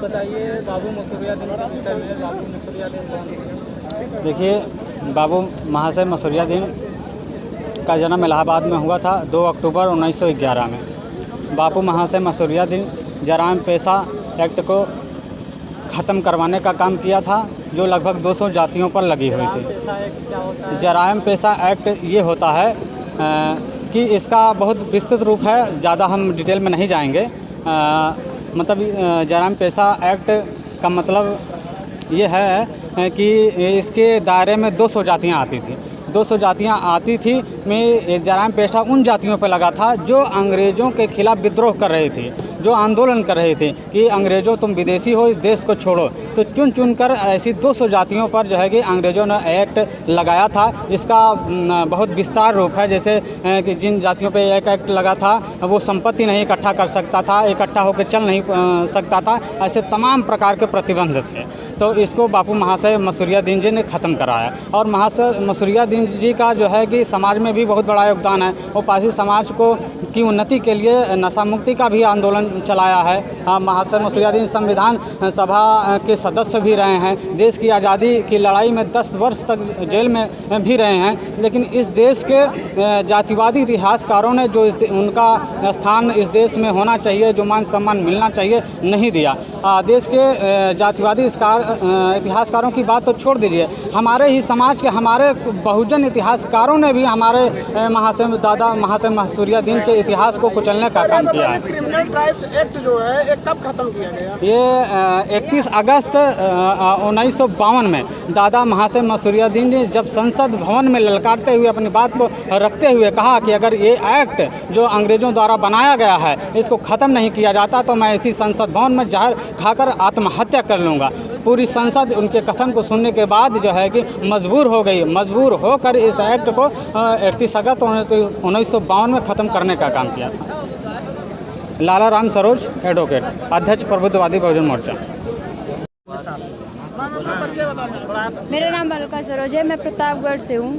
बताइए बाबू मसूरिया दिन के विषय में। बाबू मसूरिया दिन कौन? देखिए, बाबू महाशय मसूरिया दिन का जन्म इलाहाबाद में हुआ था 2 अक्टूबर 1911 में। बापू महाशय मसूरिया दिन जराइम पेशा एक्ट को ख़त्म करवाने का काम किया था, जो लगभग 200 जातियों पर लगी हुई थी। जराइम पेशा एक्ट ये होता है कि इसका बहुत विस्तृत रूप है, ज़्यादा हम डिटेल में नहीं जाएंगे। मतलब जराइम पेशा एक्ट का मतलब ये है कि इसके दायरे में 200 जातियाँ आती थी। 200 जातियाँ आती थी में जराइम पेशा उन जातियों पर लगा था जो अंग्रेज़ों के खिलाफ़ विद्रोह कर रही थी, जो आंदोलन कर रहे थे कि अंग्रेज़ों तुम विदेशी हो, इस देश को छोड़ो। तो चुन चुन कर ऐसी 200 जातियों पर जो है कि अंग्रेज़ों ने एक्ट लगाया था। इसका बहुत विस्तार रूप है, जैसे कि जिन जातियों पे एक एक्ट लगा था वो संपत्ति नहीं इकट्ठा कर सकता था, इकट्ठा होकर चल नहीं सकता था, ऐसे तमाम प्रकार के प्रतिबंध थे। तो इसको बापू महाशय मसूरिया दिन जी ने ख़त्म कराया। और महाशय मसूरिया दिन जी का जो है कि समाज में भी बहुत बड़ा योगदान है। वो पारसी समाज को की उन्नति के लिए नशा मुक्ति का भी आंदोलन चलाया है। महाशय मसूरिया दिन संविधान सभा के सदस्य भी रहे हैं। देश की आज़ादी की लड़ाई में 10 वर्ष तक जेल में भी रहे हैं। लेकिन इस देश के जातिवादी इतिहासकारों ने जो उनका स्थान इस देश में होना चाहिए, जो मान सम्मान मिलना चाहिए, नहीं दिया। देश के जातिवादी इतिहासकारों की बात तो छोड़ दीजिए, हमारे ही समाज के हमारे बहुजन इतिहासकारों ने भी हमारे महाशय मसूरिया दिन के इतिहास को कुचलने का काम किया है। क्रिमिनल ट्राइब्स एक्ट जो है ये कब खत्म किया गया? ये 31 अगस्त 1952 में दादा महाशय मसूरिया दिन ने जब संसद भवन में ललकारते हुए अपनी बात को रखते हुए कहा कि अगर ये एक्ट जो अंग्रेज़ों द्वारा बनाया गया है इसको ख़त्म नहीं किया जाता तो मैं इसी संसद भवन में जहर खाकर आत्महत्या कर लूँगा। पूरी संसद उनके कथन को सुनने के बाद जो है कि मजबूर हो गई, मजबूर होकर इस एक्ट को 31 अगस्त 1952 में ख़त्म करने का काम किया था। लाला राम सरोज, एडवोकेट, अध्यक्ष प्रबुद्धवादी बहुजन मोर्चा। मेरा नाम अलका सरोज है, मैं प्रतापगढ़ से हूँ।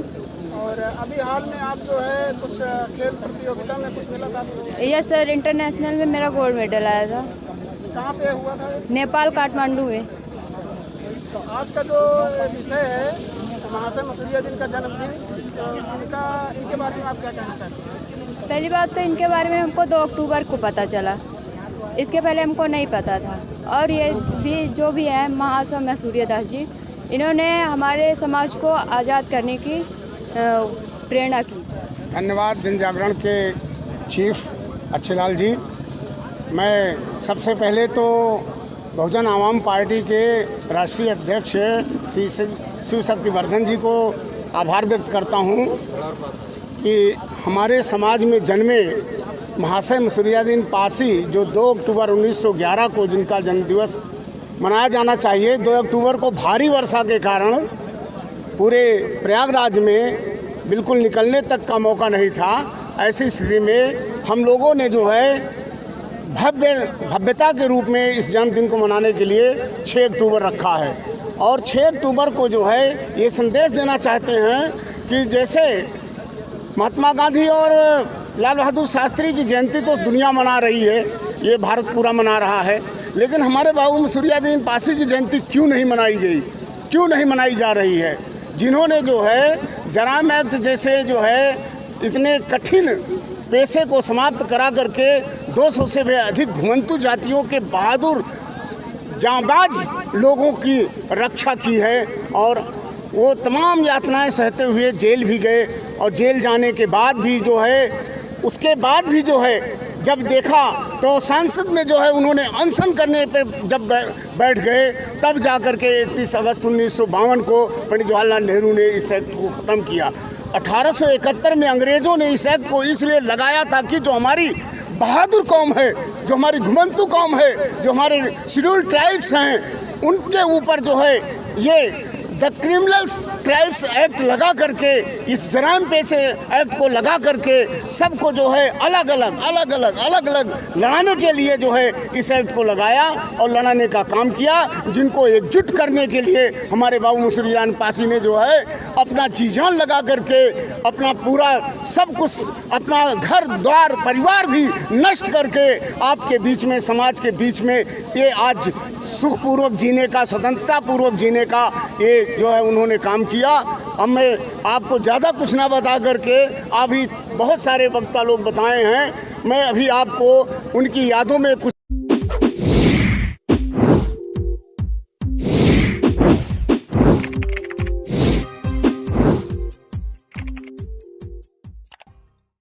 और अभी हाल में आप जो है कुछ खेल प्रतियोगिता में कुछ मिला था? यस सर, इंटरनेशनल में मेरा गोल्ड मेडल आया था। कहाँ पे हुआ था? नेपाल, काठमांडू में। तो आज का जो विषय है महाशय मसूरिया दिन का जन्मदिन, तो इनके बारे में आप क्या कहना चाहते हैं? पहली बात तो इनके बारे में हमको 2 अक्टूबर को पता चला, इसके पहले हमको नहीं पता था। और ये भी जो भी हैं महाशय मसूरिया दास जी, इन्होंने हमारे समाज को आज़ाद करने की प्रेरणा की। धन्यवाद जन जागरण के चीफ अच्छेलाल जी। मैं सबसे पहले तो बहुजन आवाम पार्टी के राष्ट्रीय अध्यक्ष श्री शिव शक्तिवर्धन जी को आभार व्यक्त करता हूँ कि हमारे समाज में जन्मे महाशय मसूरिया दिन पासी जो 2 अक्टूबर 1911 को जिनका जन्मदिवस मनाया जाना चाहिए, 2 अक्टूबर को भारी वर्षा के कारण पूरे प्रयागराज में बिल्कुल निकलने तक का मौका नहीं था। ऐसी स्थिति में हम लोगों ने जो है भव्यता के रूप में इस जन्मदिन को मनाने के लिए 6 अक्टूबर रखा है। और 6 अक्टूबर को जो है ये संदेश देना चाहते हैं कि जैसे महात्मा गांधी और लाल बहादुर शास्त्री की जयंती तो दुनिया मना रही है, ये भारत पूरा मना रहा है, लेकिन हमारे बाबू मसूरिया दिन पासी की जयंती क्यों नहीं मनाई गई, क्यों नहीं मनाई जा रही है? जिन्होंने जो है जराइम एक्ट जैसे जो है इतने कठिन पेशे को समाप्त करा करके 200 से भी अधिक घुमंतु जातियों के बहादुर जांबाज लोगों की रक्षा की है। और वो तमाम यातनाएं सहते हुए जेल भी गए, और जेल जाने के बाद भी जो है उसके बाद भी जो है जब देखा तो संसद में जो है उन्होंने अनशन करने पे जब बैठ गए, तब जा कर के 31 अगस्त 1952 को पंडित जवाहरलाल नेहरू ने इस एक्ट को ख़त्म किया। 1871 में अंग्रेज़ों ने इस एक्ट को इसलिए लगाया था कि जो हमारी बहादुर कौम है, जो हमारी घुमंतु कौम है, जो हमारे शेड्यूल्ड ट्राइब्स हैं, उनके ऊपर जो है ये द क्रिमिनल्स ट्राइब्स एक्ट लगा करके, इस जराइम पेशे एक्ट को लगा करके सबको जो है अलग अलग लड़ाने के लिए जो है इस एक्ट को लगाया और लड़ाने का काम किया, जिनको एकजुट करने के लिए हमारे बाबू मसूरियान पासी ने जो है अपना जी जान लगा करके अपना पूरा सब कुछ, अपना घर द्वार परिवार भी नष्ट करके आपके बीच में, समाज के बीच में ये आज सुखपूर्वक जीने का, स्वतंत्रता पूर्वक जीने का ये जो है उन्होंने काम किया। अब मैं आपको ज़्यादा कुछ ना बता करके, अभी बहुत सारे वक्ता लोग बताए हैं, मैं अभी आपको उनकी यादों में कुछ